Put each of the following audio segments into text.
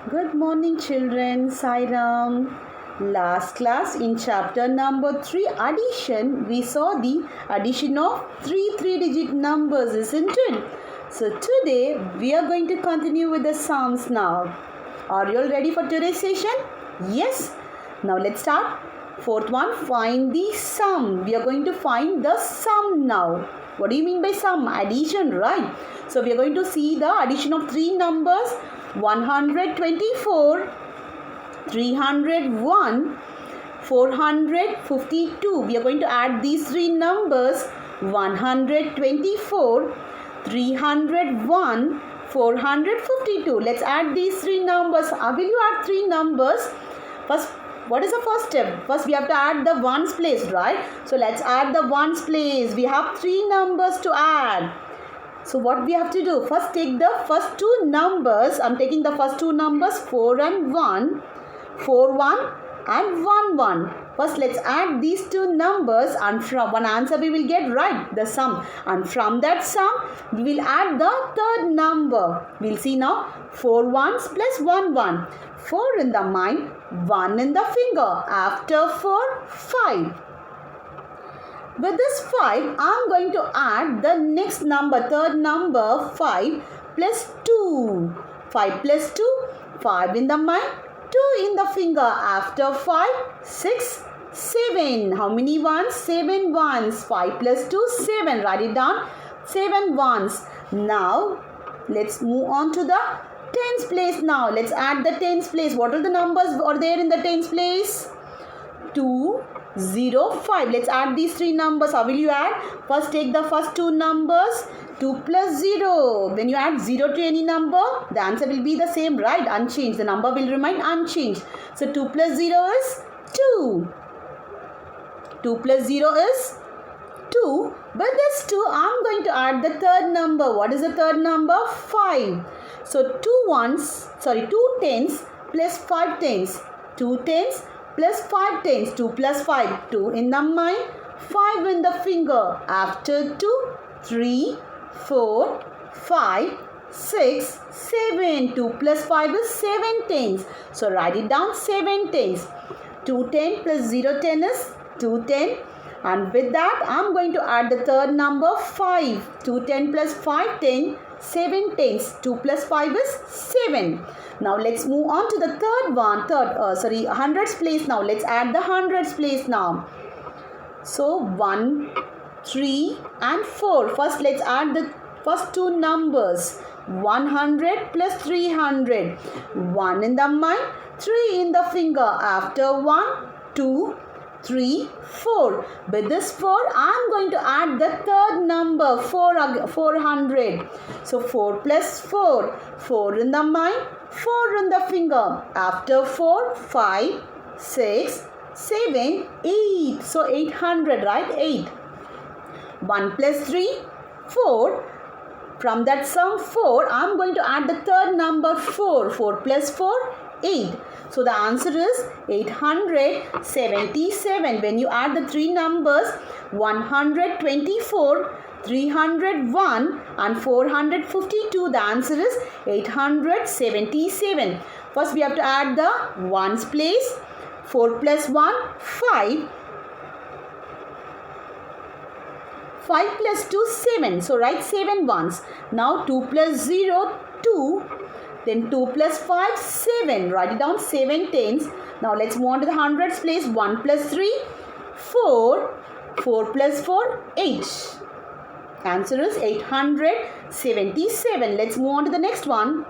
Good morning, children. Sairam. Last class in chapter number 3 addition, we saw the addition of three-digit numbers, isn't it? So today we are going to continue with the sums now. Are you all ready for today's session? Yes. Now let's start. Fourth one, find the sum. We are going to find the sum now. What do you mean by sum? Addition, right? So we are going to see the addition of three numbers, 124, 301, 452. We are going to add these three numbers, 124, 301, 452. Let's add these three numbers. How will you add three numbers? First, what is the first step? First, we have to add the ones place, right? So let's add the ones place. We have three numbers to add. So what we have to do? First, take the first two numbers. I'm taking the first two numbers, 4 and 1, 4, 1 and 1, 1. First, let's add these two numbers and from one answer we will get right, the sum. And from that sum, we will add the third number. We'll see now, 4 ones plus 1, 1. 4 in the mind, 1 in the finger. After 4, 5. With this 5, I am going to add the next number, third number, 5 plus 2. 5 plus 2, 5 in the mind, 2 in the finger. After 5, 6, 7. How many ones? 7 ones. 5 plus 2, 7. Write it down. 7 ones. Now, let's move on to the tens place now. Let's add the tens place. What are the numbers are there in the tens place? 2, 0, 5. Let's add these three numbers. How will you add? First, take the first two numbers. 2 plus 0. When you add 0 to any number, the answer will be the same, right? Unchanged. The number will remain unchanged. So, 2 plus 0 is 2. 2 plus 0 is 2. With this 2, I am going to add the third number. What is the third number? 5. So, 2 tens plus 5 tens. 2 tens plus 5 tens. 2 plus 5. 2 in the mind, 5 in the finger. After 2, 3, 4, 5, 6, 7. 2 plus 5 is 7 tens. So write it down, 7 tens. 2 10 plus 0 10 is 2 10. And with that, I am going to add the third number, 5. 2 10 plus 5 10. 7 tens. 2 plus 5 is 7. Now let's move on to the third one. Hundreds place now. Let's add the hundreds place now. So 1, 3 and 4. First, let's add the first two numbers. 100 plus 300. 1 in the mind, 3 in the finger. After 1, 2, 3, 4. With this 4, I am going to add the third number, 400. So 4 plus 4. 4 in the mind, 4 in the finger. After 4, 5, 6, 7, 8. So 800, right? 8. 1 plus 3, 4. From that sum 4, I am going to add the third number, 4. 4 plus 4, 8. So the answer is 877. When you add the three numbers, 124, 301 and 452, the answer is 877. First, we have to add the ones place. 4 plus 1, 5. 5 plus 2, 7. So write 7 ones. Now 2 plus 0, 2. Then 2 plus 5, 7. Write it down, 7 tens. Now let's move on to the hundreds place. 1 plus 3, 4. 4 plus 4, 8. Answer is 877. Let's move on to the next one.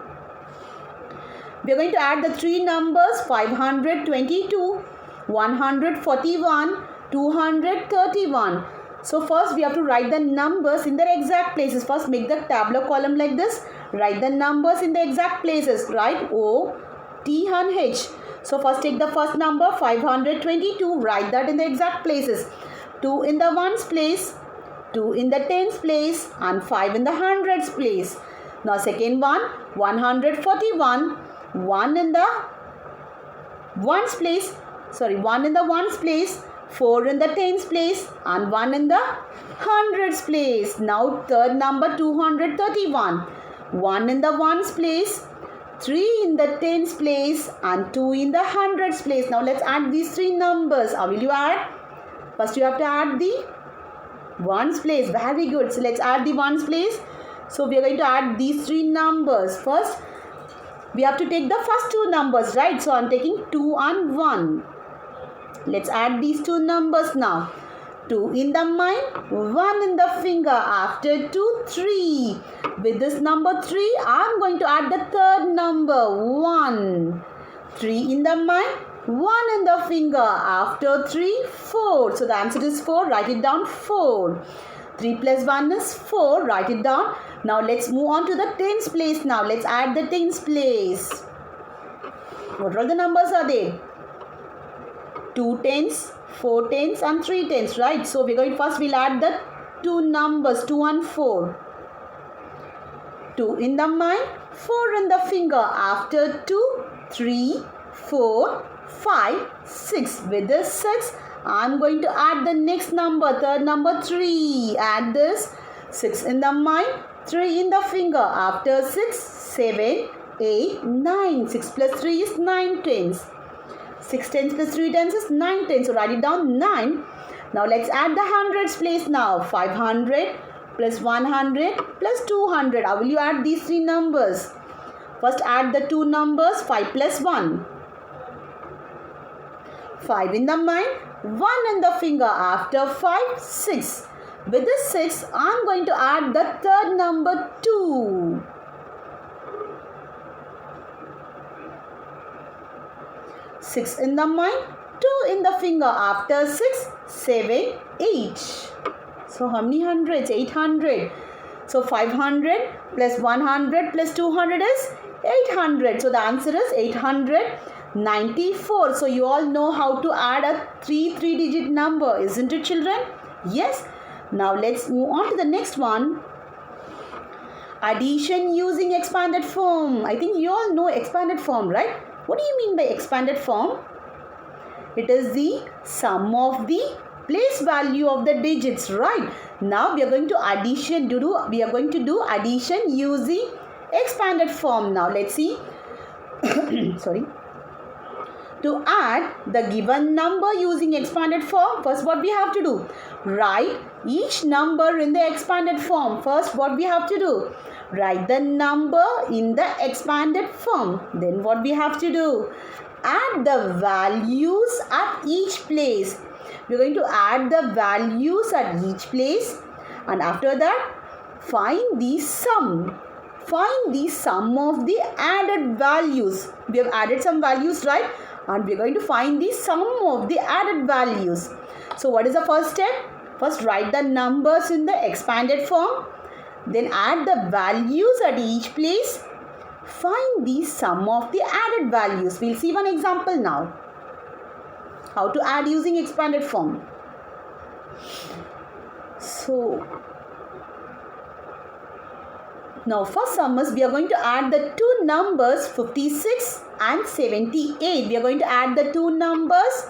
We are going to add the three numbers, 522, 141, 231. So first we have to write the numbers in their exact places. First, make the tabular column like this. Write the numbers in the exact places. Write O, T and H. So first take the first number, 522. Write that in the exact places. 2 in the ones place, 2 in the tens place and 5 in the hundreds place. Now second one, 141. 1 in the ones place. 1 in the ones place. 4 in the tens place and 1 in the hundreds place. Now third number, 231. 1 in the ones place, 3 in the tens place and 2 in the hundreds place. Now let's add these three numbers. How will you add? First you have to add the ones place. Very good. So let's add the ones place. So we are going to add these three numbers. First we have to take the first two numbers, right? So I'm taking 2 and 1. Let's add these two numbers now. 2 in the mind, 1 in the finger. After 2, 3. With this number 3, I'm going to add the third number, 1. 3 in the mind, 1 in the finger. After 3, 4. So the answer is 4. Write it down, 4. 3 plus 1 is 4. Write it down. Now let's move on to the tens place now. Let's add the tens place. What all the numbers are there? 2 tens, 4 tens and 3 tens, right? So we're going first, we'll add the two numbers, 2 and 4. 2 in the mind, 4 in the finger. After 2, 3, 4, 5, 6. With this 6, I'm going to add the next number, third number 3. Add this 6 in the mind, 3 in the finger. After 6, 7, 8, 9. 6 plus 3 is 9 tens. 6 tens plus 3 tens is 9 tens. So write it down, 9. Now let's add the hundreds place now. 500 plus 100 plus 200. How will you add these three numbers? First add the two numbers, 5 plus 1. 5 in the mind, 1 in the finger. After 5, 6. With this 6, I'm going to add the third number, 2. 6 in the mind, 2 in the finger. After 6, 7, 8. So how many hundreds? 800. So 500 plus 100 plus 200 is 800. So the answer is 894. So you all know how to add a three-digit number, isn't it, children? Yes. Now let's move on to the next one. Addition using expanded form. I think you all know expanded form, right? What do you mean by expanded form? It is the sum of the place value of the digits, right? Now we are going to addition using expanded form. Now let's see. Sorry. To add the given number using expanded form, first what we have to do? Write each number in the expanded form. First what we have to do? Write the number in the expanded form. Then what we have to do? Add the values at each place. We're going to add the values at each place, and after that find the sum. Find the sum of the added values. We have added some values, right? And we're going to find the sum of the added values. So what is the first step? First write the numbers in the expanded form. Then add the values at each place. Find the sum of the added values. We'll see one example now. How to add using expanded form. So now for summers, we are going to add the two numbers 56 and 78. We are going to add the two numbers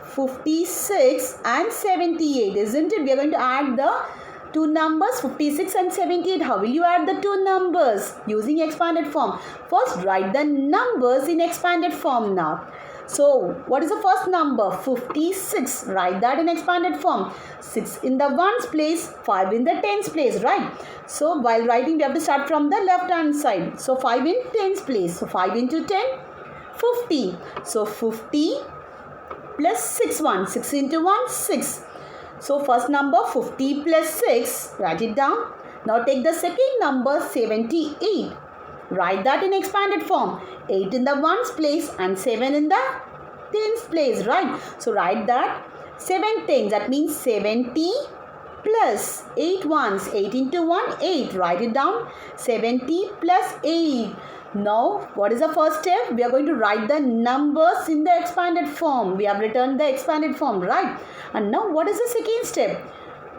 56 and 78, isn't it? We are going to add the two numbers 56 and 78. How will you add the two numbers? Using expanded form. First write the numbers in expanded form now. So what is the first number? 56. Write that in expanded form. 6 in the ones place, 5 in the tens place, right? So while writing we have to start from the left hand side. So 5 in tens place. So 5 into 10, 50. So 50 plus 6 1. 6 into 1, 6. So first number 50 plus 6. Write it down. Now take the second number 78. Write that in expanded form. 8 in the ones place and 7 in the tens place, right? So write that 7 tens. That means 70 plus 8 ones. 8 into 1, 8. Write it down. 70 plus 8. Now, what is the first step? We are going to write the numbers in the expanded form. We have returned the expanded form, right? And now, what is the second step?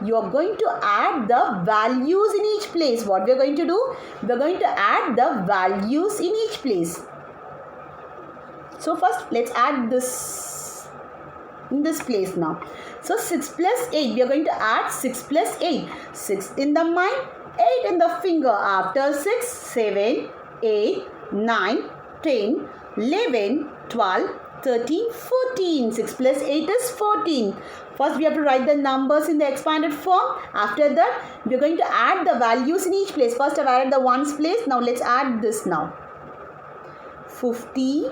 You are going to add the values in each place. What we are going to do? We are going to add the values in each place. So, first, let's add this in this place now. So, 6 plus 8. We are going to add 6 plus 8. 6 in the mind, 8 in the finger. After 6, 7, 8, 9, 10, 11, 12, 13, 14. 6 plus 8 is 14. First we have to write the numbers in the expanded form. After that we are going to add the values in each place. First I've added the ones place. Now let's add this now. 50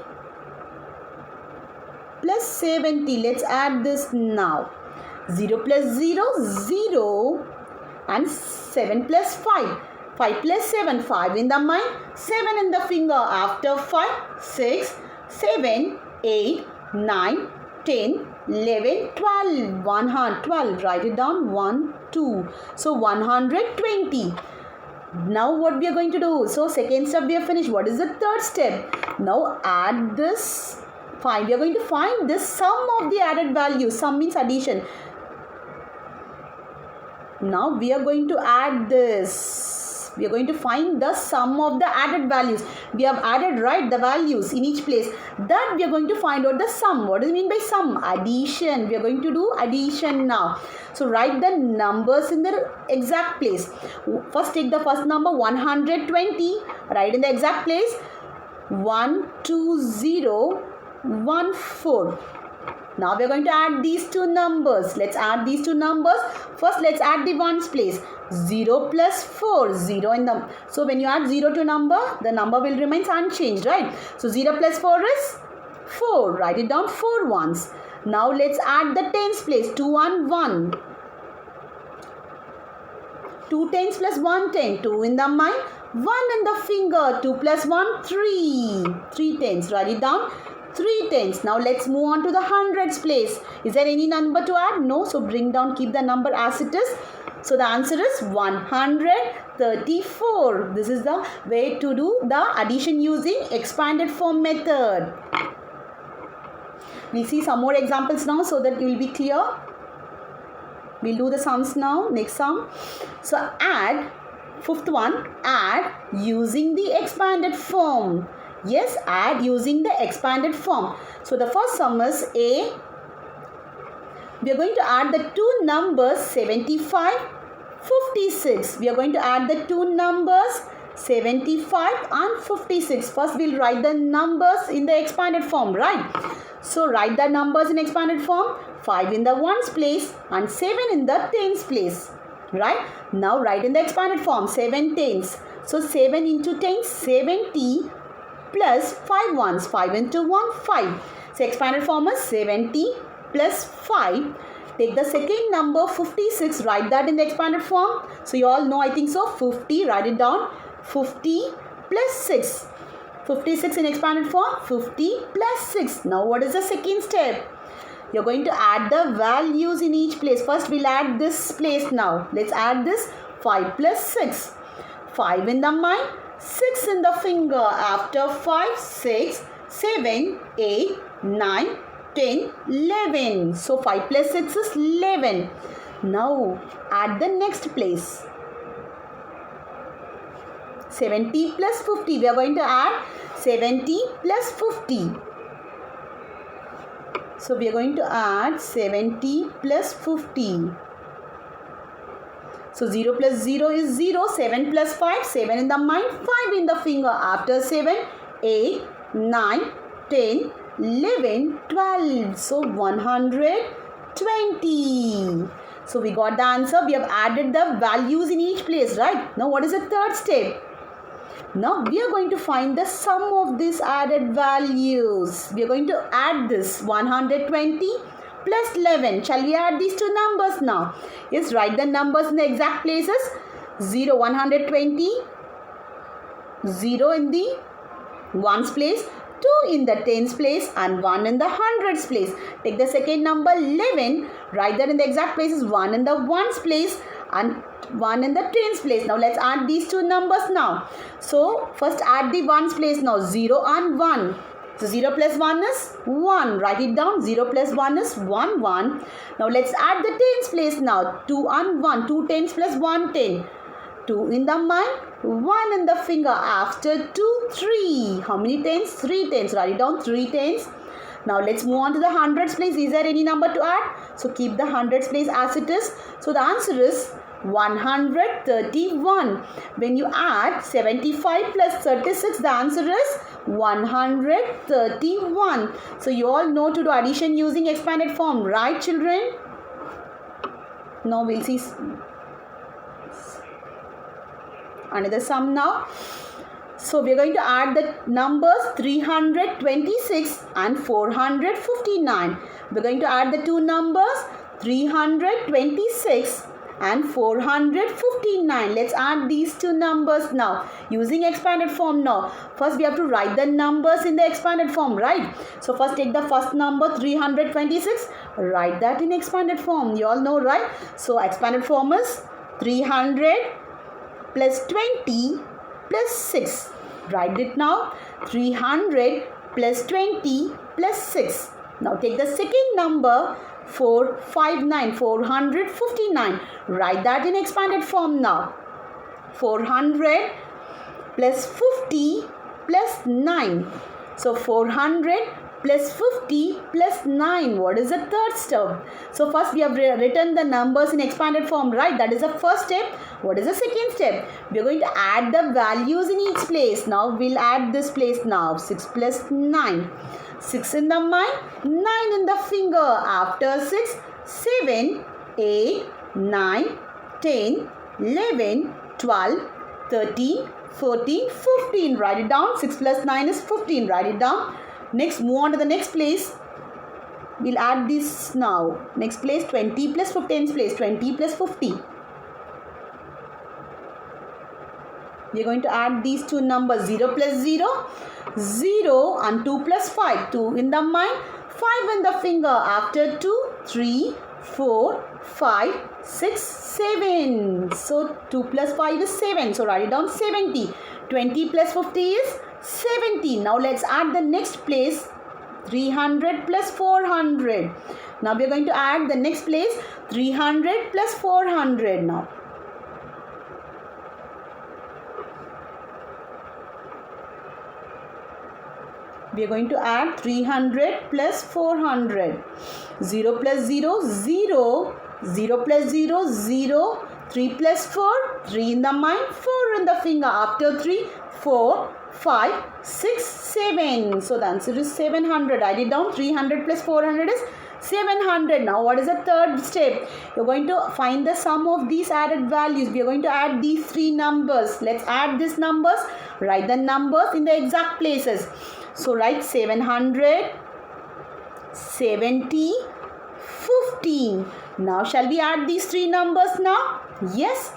plus 70. Let's add this now. 0 plus 0, 0. And 7 plus 5. 5 plus 7, 5 in the mind, 7 in the finger. After 5, 6, 7, 8, 9, 10, 11, 12. 112. Write it down. 1, 2. So 120. Now what we are going to do? So second step we have finished. What is the third step? Now add this. Find. We are going to find this sum of the added values. Sum means addition. Now we are going to add this. We are going to find the sum of the added values. We have added, right, the values in each place. That we are going to find out the sum. What does it mean by sum? Addition. We are going to do addition now. So write the numbers in the exact place. First take the first number 120. Write in the exact place 12014. Now we are going to add these two numbers. Let's add these two numbers. First let's add the ones place. 0 plus 4. 0 in the... So when you add 0 to number, the number will remain unchanged, right? So 0 plus 4 is 4. Write it down 4 ones. Now let's add the tens place. 2 and 1. 2 tens plus 1 10. 2 in the mind. 1 in the finger. 2 plus 1 3. 3 tens. Write it down. 3 tens. Now let's move on to the hundreds place. Is there any number to add? No. So bring down, keep the number as it is. So the answer is 134. This is the way to do the addition using expanded form method. We'll see some more examples now so that you will be clear. We'll do the sums now. Next sum. So add, fifth one, add using the expanded form. Yes, add using the expanded form. So the first sum is A. We are going to add the two numbers 75, 56. We are going to add the two numbers 75 and 56. First we'll write the numbers in the expanded form, right? So write the numbers in expanded form. 5 in the ones place and 7 in the tens place. Right? Now write in the expanded form 7 tens. So 7 into 10, 70 plus 5 ones. 5 into 1, 5. So expanded form is 70 plus 5. Take the second number 56. Write that in the expanded form. So you all know, I think so. 50. Write it down. 50 plus 6. 56 in expanded form. 50 plus 6. Now what is the second step? You're going to add the values in each place. First we'll add this place now. Let's add this. 5 plus 6. 5 in the mind. 6 in the finger. After 5, 6, 7, 8, 9, 10, 11. So 5 plus 6 is 11. Now add the next place. 70 plus 50. We are going to add 70 plus 50. So we are going to add 70 plus 50. So 0 plus 0 is 0. 7 plus 5. 7 in the mind. 5 in the finger. After 7, 8, 9, 10, 11, 12. So 120. So we got the answer. We have added the values in each place, right? Now what is the third step? Now we are going to find the sum of these added values. We are going to add this 120 plus 11. Shall we add these two numbers now? Yes, write the numbers in the exact places. 0, 120, 0 in the ones place, 2 in the tens place and 1 in the hundreds place. Take the second number 11. Write that in the exact places. 1 in the ones place and 1 in the tens place. Now let's add these two numbers now. So first add the ones place now. 0 and 1. So 0 plus 1 is 1. Write it down. 0 plus 1 is 1, 1. Now let's add the tens place now. 2 and 1. 2 tens plus 1 10. 2 in the mind. 1 in the finger. After 2, 3. How many tens? 3 tens. Write it down. 3 tens. Now let's move on to the hundreds place. Is there any number to add? So keep the hundreds place as it is. So the answer is 131. When you add 75 plus 36, the answer is 131. So you all know to do addition using expanded form, right children? Now we'll see another sum now. So we are going to add the numbers 326 and 459. We are going to add the two numbers 326 and 459. Let's add these two numbers now using expanded form now. First we have to write the numbers in the expanded form, right? So first take the first number 326, write that in expanded form. You all know, right? So expanded form is 300 plus 20 plus 6. Write it now. 300 plus 20 plus 6. Now take the second number 459. Write that in expanded form now. 400 plus 50 plus 9. So 400 plus 50 plus 9. What is the third step? So first we have written the numbers in expanded form, right? That is the first step. What is the second step? We are going to add the values in each place. Now we'll add this place now. 6 plus 9. 6 in the mind, 9 in the finger. After 6, 7, 8, 9, 10, 11, 12, 13, 14, 15. Write it down. 6 plus 9 is 15. Write it down. Next, move on to the next place. We'll add this now. Next place, 20 plus 15's place. 20 plus 50. We are going to add these two numbers. 0 plus 0. 0 and 2 plus 5. 2 in the mind, 5 in the finger. After 2, 3, 4, 5, 6, 7. So 2 plus 5 is 7. So write it down 70. 20 plus 50 is 70. Now let's add the next place. 300 plus 400. Now we are going to add the next place. 300 plus 400 now. We are going to add 300 plus 400. 0 plus 0, 0. 0 plus 0, 0. 3 plus 4, 3 in the mind, 4 in the finger. After 3, 4, 5, 6, 7. So the answer is 700. Write it down. 300 plus 400 is 700. Now what is the third step? You're going to find the sum of these added values. We are going to add these three numbers. Let's add these numbers. Write the numbers in the exact places. So write 700, 70, 15. Now shall we add these three numbers now? Yes.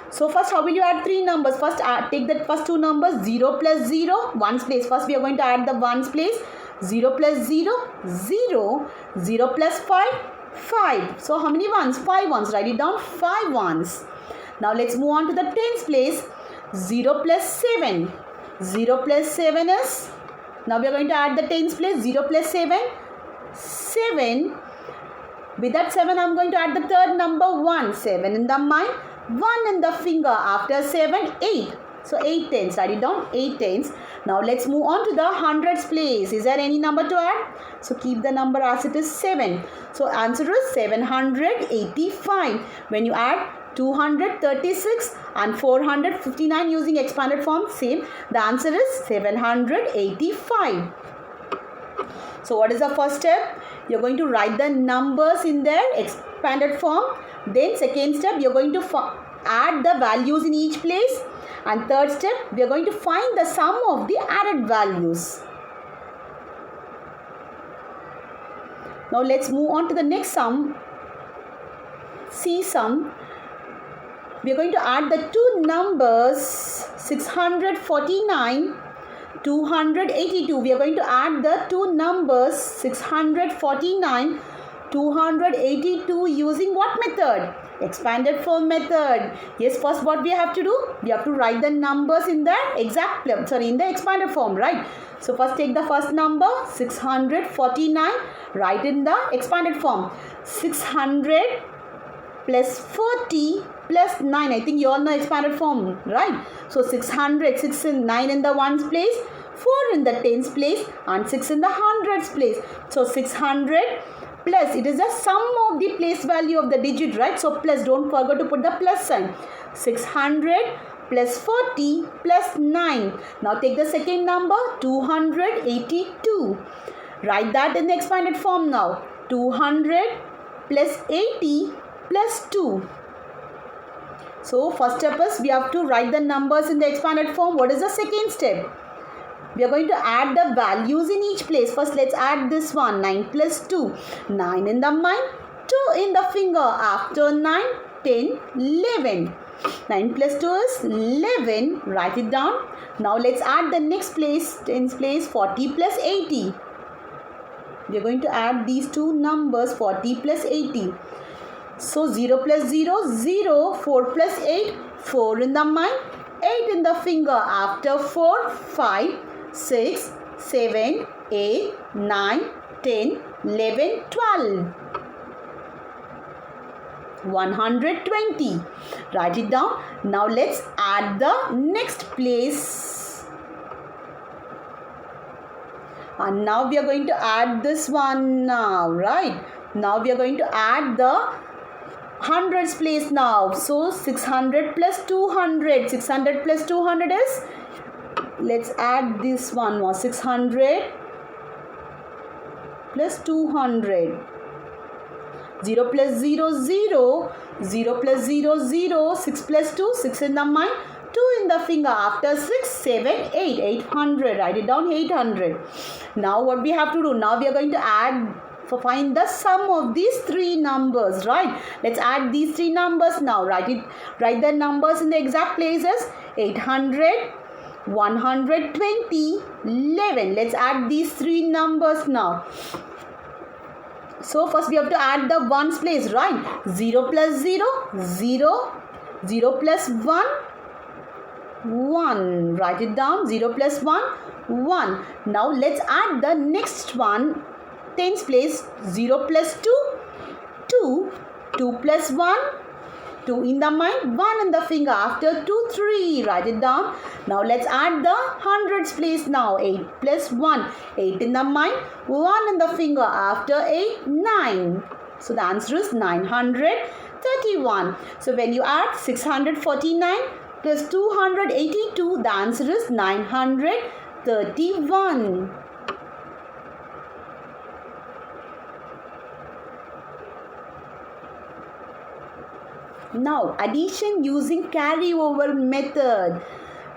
So first how will you add three numbers? First take the first two numbers. 0 plus 0, ones place. First we are going to add the ones place. 0 plus 0, 0. 0 plus 5, 5. So how many ones? 5 ones. Write it down. 5 ones. Now let's move on to the tens place. 0 plus 7. 0 plus 7 is... Now we are going to add the tens place. 0 plus 7, 7. With that 7, I am going to add the third number 1. 7 in the mind, 1 in the finger. After 7, 8. So 8 tens. Write it down. 8 tens. Now let's move on to the hundreds place. Is there any number to add? So keep the number as it is 7. So answer is 785. When you add 236 and 459 using expanded form, same. The answer is 785. So what is the first step? You're going to write the numbers in their expanded form. Then second step, you're going to add the values in each place. And third step, we are going to find the sum of the added values. Now let's move on to the next sum. C sum. We are going to add the two numbers 649, 282. We are going to add the two numbers 649, 282 using what method? Expanded form method. Yes, first what we have to do? We have to write the numbers in the in the expanded form, right? So first take the first number 649, write in the expanded form. 600 plus 40 plus 9. I think you all know expanded form, right? So 600, 6 and 9 in the ones place, 4 in the tens place and 6 in the hundreds place. So 600 plus, it is the sum of the place value of the digit, right? So plus, don't forget to put the plus sign. 600 plus 40 plus 9. Now take the second number, 282. Write that in the expanded form now. 200 plus 80 plus 2. So first step is we have to write the numbers in the expanded form. What is the second step? We are going to add the values in each place. First let's add this one. 9 plus 2. 9 in the mind, 2 in the finger. After 9, 10, 11. 9 plus 2 is 11. Write it down. Now let's add the next place. Tens place, 40 plus 80. We are going to add these two numbers, 40 plus 80. So 0 plus 0, 0. 4 plus 8, 4 in the mind, 8 in the finger. After 4, 5, 6, 7, 8, 9, 10, 11, 12. 120. Write it down. Now let's add the next place. And now we are going to add this one now, right? Now we are going to add the hundreds place now. So 600 plus 200. 600 plus 200 is, let's add this one more. 600 plus 200. 0 plus 0, 0. 0 plus 0, 0. 6 plus 2, 6 in the mind, 2 in the finger. After 6, 7, 8. 800. Write it down, 800. Now what we have to do? Now we are going to add, find the sum of these three numbers, right? Let's add these three numbers now. Write the numbers in the exact places. 800, 120, 11. Let's add these three numbers now. So first we have to add the ones place, right? 0 plus 0, 0. 0 plus 1, 1. Write it down. 0 plus 1, 1. Now let's add the next one. Tens place. 0 plus 2, 2. 2 plus 1, 2 in the mind, 1 in the finger. After 2, 3. Write it down. Now let's add the hundreds place now. 8 plus 1, 8 in the mind, 1 in the finger. After 8, 9. So the answer is 931. So when you add 649 plus 282, the answer is 931. Now addition using carryover method.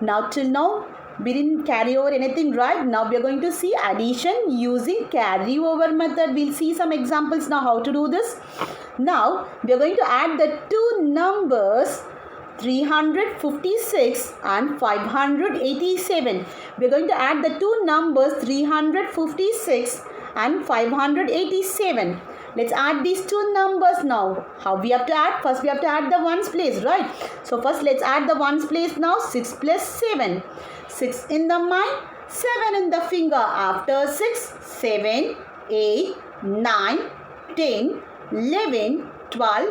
Now till now we didn't carry over anything, right? Now we are going to see addition using carryover method. We'll see some examples now how to do this. Now we are going to add the two numbers 356 and 587. We are going to add the two numbers 356 and 587. Let's add these two numbers now. How we have to add? First we have to add the ones place, right? So first let's add the ones place now. 6 plus 7. 6 in the mind, 7 in the finger. After 6, 7, 8, 9, 10, 11, 12,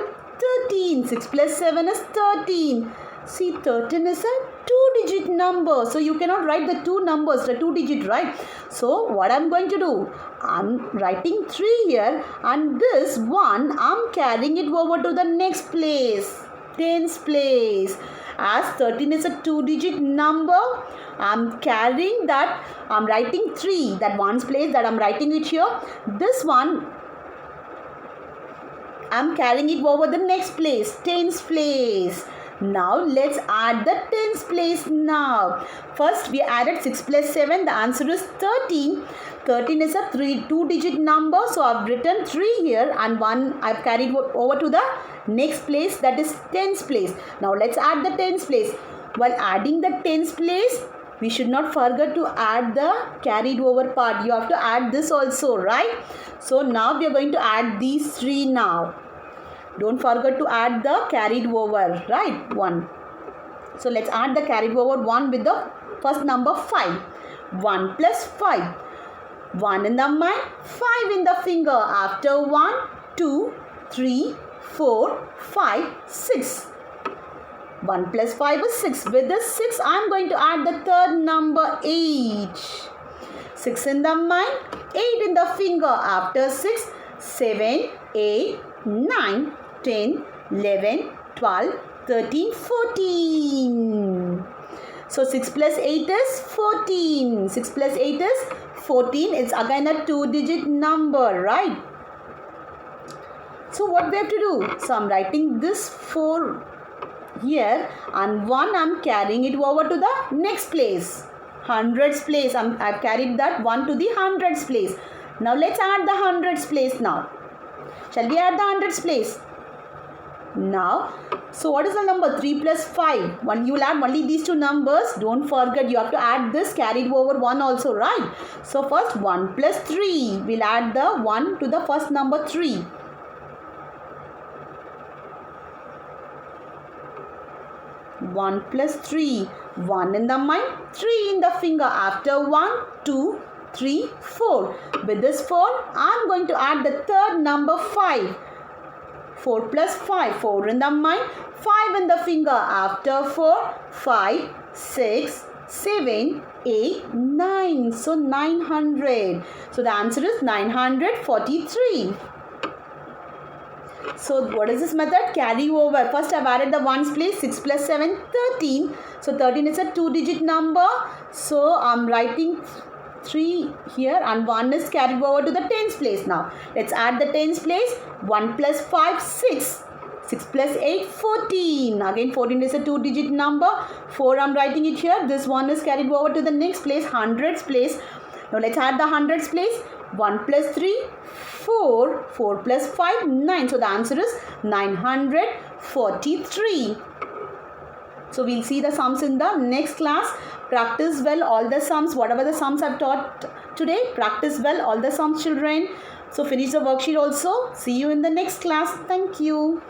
13. 6 plus 7 is 13. See, 13 is a two-digit number. So you cannot write the two numbers, the two-digit, right? So what I'm going to do? I'm writing 3 here, and this one I'm carrying it over to the next place, tens place. As 13 is a two-digit number, I'm carrying that. I'm writing 3, that ones place that I'm writing it here. This one I'm carrying it over the next place, tens place. Now let's add the tens place now. First we added 6 plus 7. The answer is 13. 13 is a two-digit number. So I've written 3 here and 1 I've carried over to the next place, that is tens place. Now let's add the tens place. While adding the tens place, we should not forget to add the carried over part. You have to add this also, right? So now we are going to add these 3 now. Don't forget to add the carried over, right? 1. So let's add the carried over 1 with the first number 5. 1 plus 5. 1 in the mind, 5 in the finger. After 1, 2, 3, 4, 5, 6. 1 plus 5 is 6. With this 6, I am going to add the third number 8. 6 in the mind, 8 in the finger. After 6, 7, 8, 9, 10, 11, 12, 13, 14. So 6 plus 8 is 14. 6 plus 8 is 14. It's again a 2-digit number, right? So what we have to do? So I'm writing this 4 here and 1 I'm carrying it over to the next place. Hundreds place. I've carried that 1 to the hundreds place. Now let's add the hundreds place now. Shall we add the hundreds place? Now, so what is the number? 3 plus 5. You will add only these two numbers. Don't forget, you have to add this carried over 1 also, right? So first 1 plus 3. We'll add the 1 to the first number 3. 1 plus 3. 1 in the mind, 3 in the finger. After 1, 2, 3, 4. With this 4, I'm going to add the third number 5. 4 plus 5. 4 in the mind, 5 in the finger. After 4, 5, 6, 7, 8, 9. So 900. So the answer is 943. So what is this method? Carry over. First I've added the ones place. 6 plus 7, 13. So 13 is a 2-digit number. So I'm writing 3 here and 1 is carried over to the tens place now. Let's add the tens place. 1 plus 5, 6. 6 plus 8, 14. Again 14 is a 2-digit number. 4 I'm writing it here. This 1 is carried over to the next place, hundreds place. Now let's add the hundreds place. 1 plus 3, 4. 4 plus 5, 9. So the answer is 943. So we'll see the sums in the next class. Practice well all the sums. Whatever the sums I've taught today, practice well all the sums, children. So finish the worksheet also. See you in the next class. Thank you.